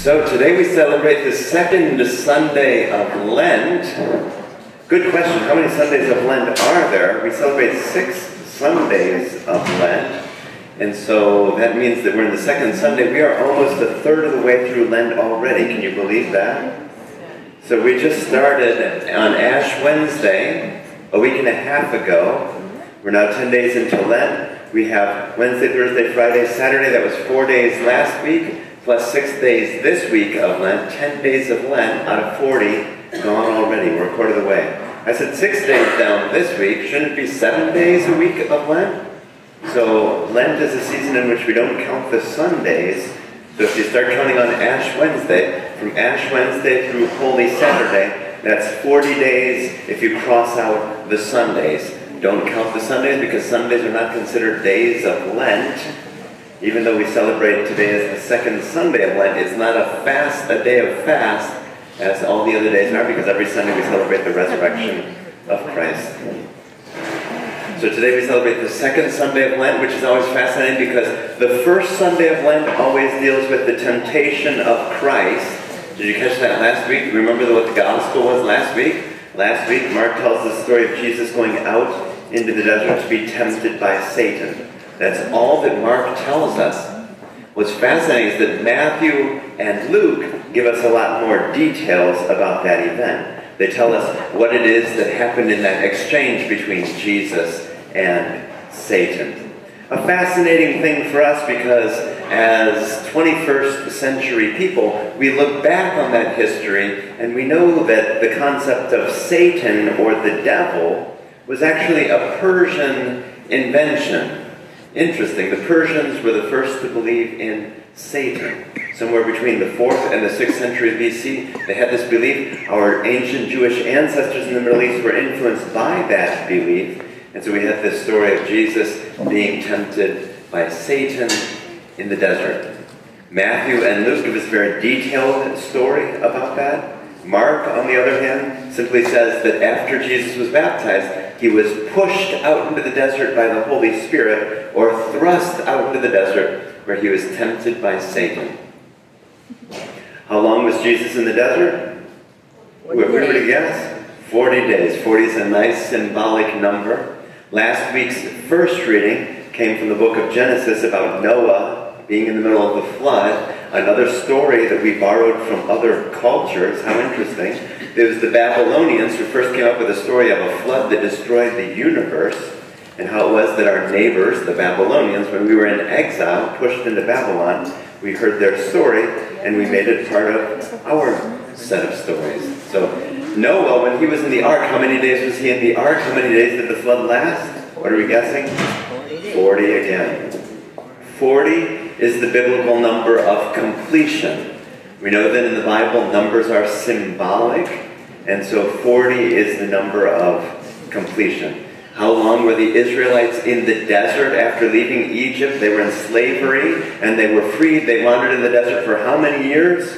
So today we celebrate the second Sunday of Lent. Good question, how many Sundays of Lent are there? We celebrate 6 Sundays of Lent. And so that means that we're in the second Sunday. We are almost a third of the way through Lent already. Can you believe that? So we just started on Ash Wednesday, a week and a half ago. We're now 10 days into Lent. We have Wednesday, Thursday, Friday, Saturday. That was 4 days last week, plus 6 days this week of Lent. 10 days of Lent out of 40 gone already. We're a quarter of the way. I said 6 days down this week. Shouldn't it be 7 days a week of Lent? So Lent is a season in which we don't count the Sundays. So if you start counting on Ash Wednesday, from Ash Wednesday through Holy Saturday, that's 40 days if you cross out the Sundays. Don't count the Sundays because Sundays are not considered days of Lent. Even though we celebrate today as the second Sunday of Lent, it's not a day of fast as all the other days are, because every Sunday we celebrate the resurrection of Christ. So today we celebrate the second Sunday of Lent, which is always fascinating because the first Sunday of Lent always deals with the temptation of Christ. Did you catch that last week? Remember what the gospel was last week? Last week, Mark tells the story of Jesus going out into the desert to be tempted by Satan. That's all that Mark tells us. What's fascinating is that Matthew and Luke give us a lot more details about that event. They tell us what it is that happened in that exchange between Jesus and Satan. A fascinating thing for us because as 21st century people, we look back on that history and we know that the concept of Satan or the devil was actually a Persian invention. Interesting, the Persians were the first to believe in Satan. Somewhere between the 4th and the 6th century BC, they had this belief. Our ancient Jewish ancestors in the Middle East were influenced by that belief. And so we have this story of Jesus being tempted by Satan in the desert. Matthew and Luke give us a very detailed story about that. Mark, on the other hand, simply says that after Jesus was baptized, he was pushed out into the desert by the Holy Spirit, or thrust out into the desert, where he was tempted by Satan. How long was Jesus in the desert? Everybody guess? 40 days. 40 is a nice symbolic number. Last week's first reading came from the book of Genesis about Noah being in the middle of the flood. Another story that we borrowed from other cultures. How interesting. It was the Babylonians who first came up with a story of a flood that destroyed the universe, and how it was that our neighbors, the Babylonians, when we were in exile, pushed into Babylon, we heard their story, and we made it part of our set of stories. So Noah, when he was in the ark, how many days was he in the ark? How many days did the flood last? What are we guessing? 40 again. 40 is the biblical number of completion. We know that in the Bible, numbers are symbolic, and so 40 is the number of completion. How long were the Israelites in the desert after leaving Egypt? They were in slavery, and they were freed. They wandered in the desert for how many years?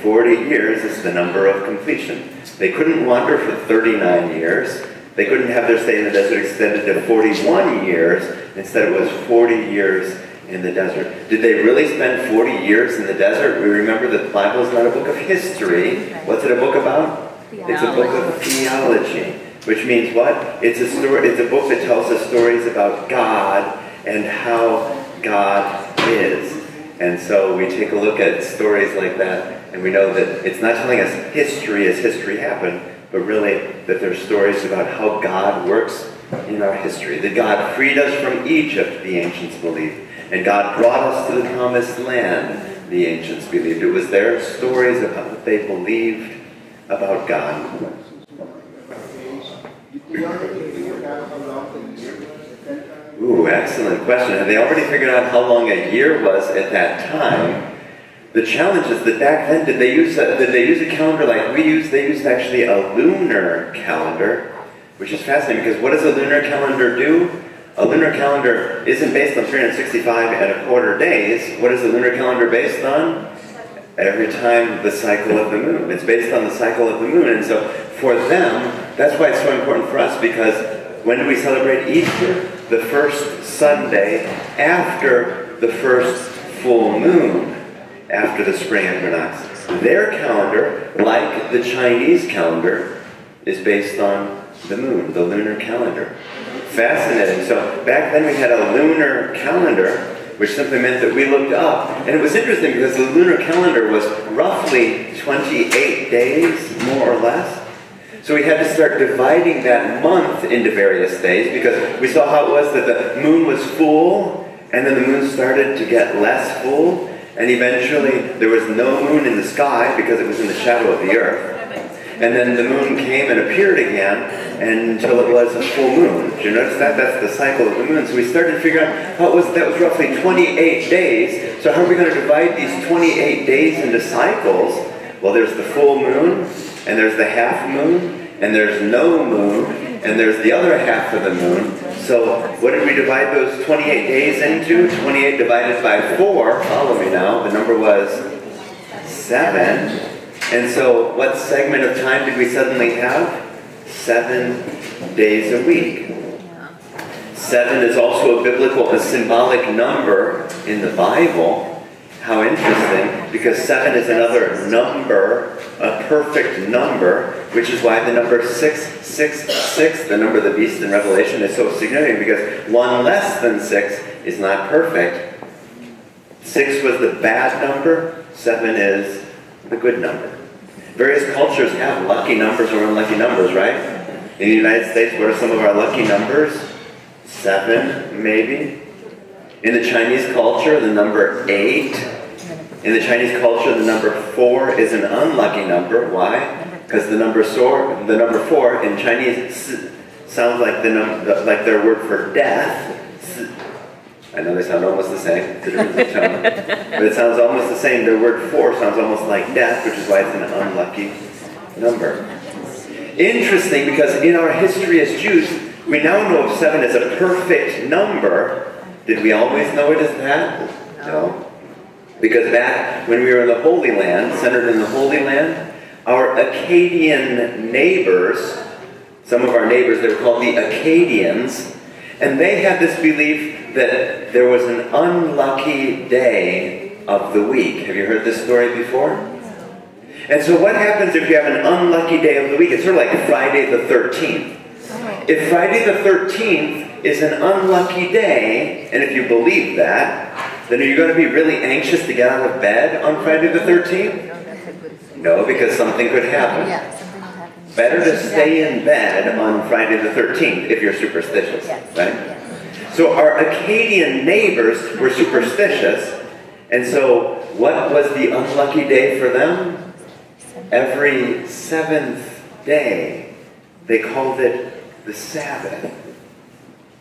40 years is the number of completion. They couldn't wander for 39 years. They couldn't have their stay in the desert extended to 41 years. Instead, it was 40 years in the desert. Did they really spend 40 years in the desert? We remember that the Bible is not a book of history. What's it a book about? Theology. It's a book of theology. Which means what? It's a story. It's a book that tells us stories about God and how God is. And so we take a look at stories like that, and we know that it's not telling us history as history happened, but really that there's stories about how God works in our history. That God freed us from Egypt, the ancients believed, and God brought us to the promised land, the ancients believed. It was their stories about what they believed about God. Ooh, excellent question. Have they already figured out how long a year was at that time? The challenge is that back then, did they use a calendar like we use? They used actually a lunar calendar, which is fascinating because what does a lunar calendar do? A lunar calendar isn't based on 365 days. What is a lunar calendar based on? Every time the cycle of the moon. It's based on the cycle of the moon. And so for them, that's why it's so important for us, because when do we celebrate Easter? The first Sunday after the first full moon. after the spring equinox. Their calendar, like the Chinese calendar, is based on the moon, the lunar calendar. Fascinating. So back then we had a lunar calendar, which simply meant that we looked up. And it was interesting because the lunar calendar was roughly 28 days, more or less. So we had to start dividing that month into various days because we saw how it was that the moon was full, and then the moon started to get less full, and eventually there was no moon in the sky because it was in the shadow of the earth. And then the moon came and appeared again until it was a full moon. Did you notice that? That's the cycle of the moon. So we started to figure out how that was roughly 28 days. So how are we going to divide these 28 days into cycles? Well, there's the full moon, and there's the half moon, and there's no moon, and there's the other half of the moon. So what did we divide those 28 days into? 28 divided by 4, follow me now, the number was 7. And so what segment of time did we suddenly have? 7 days a week. 7 is also a symbolic number in the Bible. How interesting, because 7 is another number, a perfect number, which is why the number 666, the number of the beast in Revelation, is so significant, because 1 less than 6 is not perfect. 6 was the bad number, 7 is the good number. Various cultures have lucky numbers or unlucky numbers, right? In the United States, what are some of our lucky numbers? 7, maybe. In the Chinese culture, the number 8. In the Chinese culture, the number 4 is an unlucky number. Why? Because the number 4 in Chinese sounds like like their word for death. I know they sound almost the same, but it sounds almost the same. Their word 4 sounds almost like death, which is why it's an unlucky number. Interesting, because in our history as Jews, we now know of 7 as a perfect number. Did we always know it as that? No. Because back when we were in the Holy Land, centered in the Holy Land, our Akkadian neighbors, some of our neighbors, they were called the Akkadians, and they had this belief that there was an unlucky day of the week. Have you heard this story before? And so what happens if you have an unlucky day of the week? It's sort of like Friday the 13th. If Friday the 13th is an unlucky day, and if you believe that, then are you going to be really anxious to get out of bed on Friday the 13th? No, because something could happen. Better to stay in bed on Friday the 13th if you're superstitious, right? So our Akkadian neighbors were superstitious, and so what was the unlucky day for them? Every 7th day, they called it the Sabbath.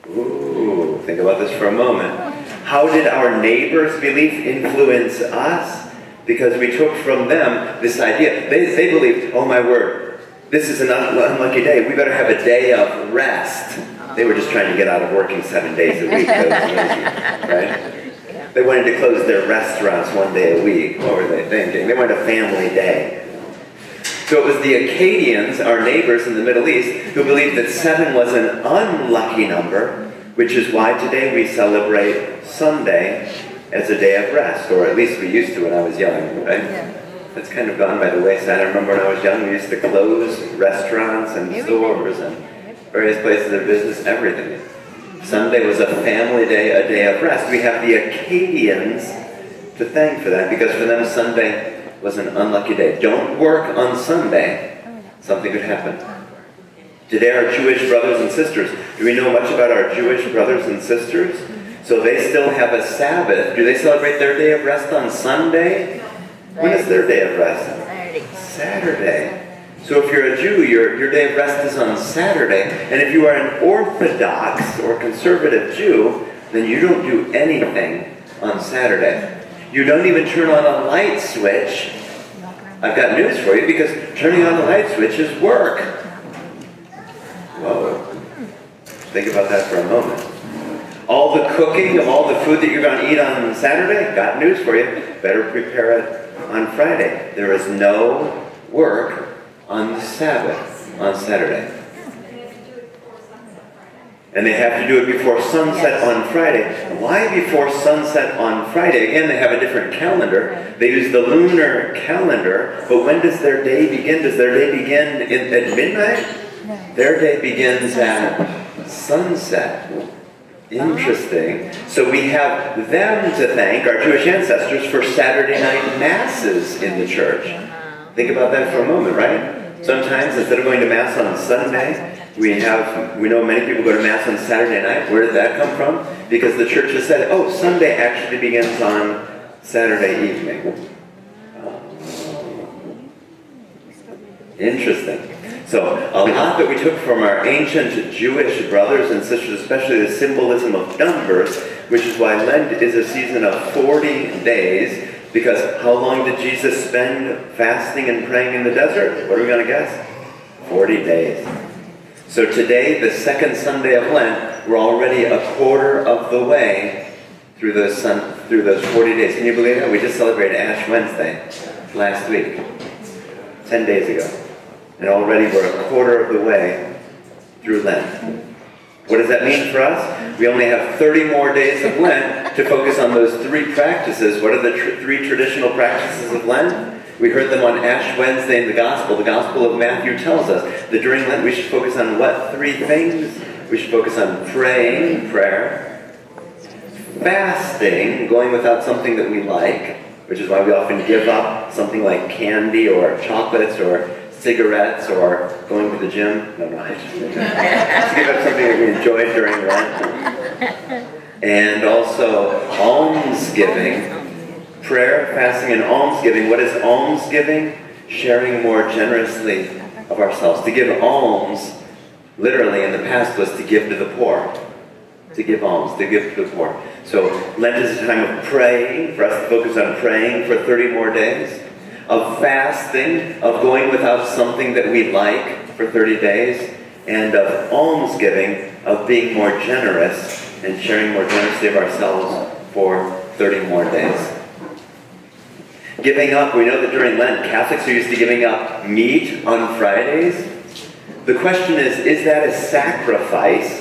Ooh, think about this for a moment. How did our neighbors' belief influence us? Because we took from them this idea. They believed, oh my word, this is an unlucky day. We better have a day of rest. They were just trying to get out of working 7 days a week. That was easy, right? They wanted to close their restaurants 1 day a week. What were they thinking? They wanted a family day. So it was the Akkadians, our neighbors in the Middle East, who believed that 7 was an unlucky number, which is why today we celebrate Sunday as a day of rest, or at least we used to when I was young, right? That's kind of gone by the wayside. I remember when I was young, we used to close restaurants and stores and various places of business, everything. Sunday was a family day, a day of rest. We have the Akkadians to thank for that, because for them Sunday was an unlucky day. Don't work on Sunday, something could happen. Today our Jewish brothers and sisters, do we know much about our Jewish brothers and sisters? So they still have a Sabbath. Do they celebrate their day of rest on Sunday? When is their day of rest? Saturday. So if you're a Jew, your day of rest is on Saturday. And if you are an Orthodox or conservative Jew, then you don't do anything on Saturday. You don't even turn on a light switch. I've got news for you, because turning on the light switch is work. Whoa. Think about that for a moment. All the cooking of all the food that you're going to eat on Saturday, got news for you. Better prepare it on Friday. There is no work on the Sabbath, on Saturday. And they have to do it before sunset on Friday. Why before sunset on Friday? Again, they have a different calendar. They use the lunar calendar, but when does their day begin? Does their day begin at midnight? Their day begins at sunset. Interesting. So we have them to thank, our Jewish ancestors, for Saturday night masses in the church. Think about that for a moment, right? Sometimes, instead of going to Mass on Sunday, we know many people go to Mass on Saturday night. Where did that come from? Because the church has said, oh, Sunday actually begins on Saturday evening. Interesting. So, a lot that we took from our ancient Jewish brothers and sisters, especially the symbolism of numbers, which is why Lent is a season of 40 days, because how long did Jesus spend fasting and praying in the desert? What are we going to guess? 40 days. So today, the second Sunday of Lent, we're already a quarter of the way through those 40 days. Can you believe it? We just celebrated Ash Wednesday last week, 10 days ago. And already we're a quarter of the way through Lent. What does that mean for us? We only have 30 more days of Lent to focus on those three practices. What are the three traditional practices of Lent? We heard them on Ash Wednesday in the Gospel. The Gospel of Matthew tells us that during Lent we should focus on what three things? We should focus on praying, prayer, fasting, going without something that we like, which is why we often give up something like candy or chocolates or cigarettes or going to the gym. No, I just give up something that we enjoyed during Lent. And also almsgiving. Prayer, fasting, and almsgiving. What is almsgiving? Sharing more generously of ourselves. To give alms, literally in the past, was to give to the poor. To give alms, to give to the poor. So Lent is a time of praying, for us to focus on praying for 30 more days. Of fasting, of going without something that we like for 30 days, and of almsgiving, of being more generous and sharing more generously of ourselves for 30 more days. Giving up, we know that during Lent, Catholics are used to giving up meat on Fridays. The question is that a sacrifice?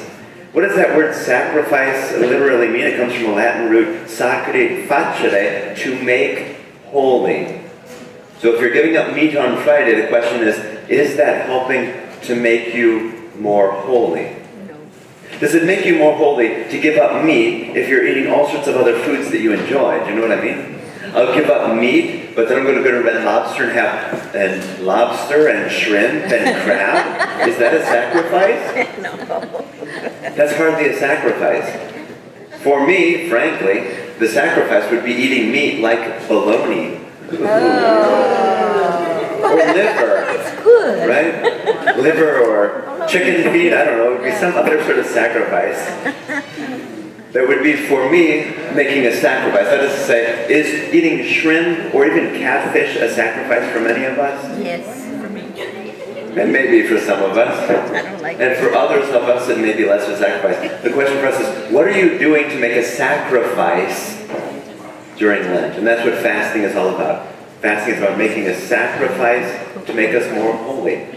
What does that word sacrifice literally mean? It comes from a Latin root, sacre facere, to make holy. So if you're giving up meat on Friday, the question is that helping to make you more holy? No. Does it make you more holy to give up meat if you're eating all sorts of other foods that you enjoy? Do you know what I mean? I'll give up meat, but then I'm going to go to Red Lobster and have lobster and shrimp and crab. Is that a sacrifice? No. That's hardly a sacrifice. For me, frankly, the sacrifice would be eating meat like bologna. Or liver. It's good. Right? Liver or chicken feet, I don't know. It would be some other sort of sacrifice. That would be, for me, making a sacrifice. That is to say, is eating shrimp or even catfish a sacrifice for many of us? Yes, for me. And maybe for some of us. I don't like and for others of us, it may be less of a sacrifice. The question for us is, what are you doing to make a sacrifice during Lent? And that's what fasting is all about. Fasting is about making a sacrifice to make us more holy.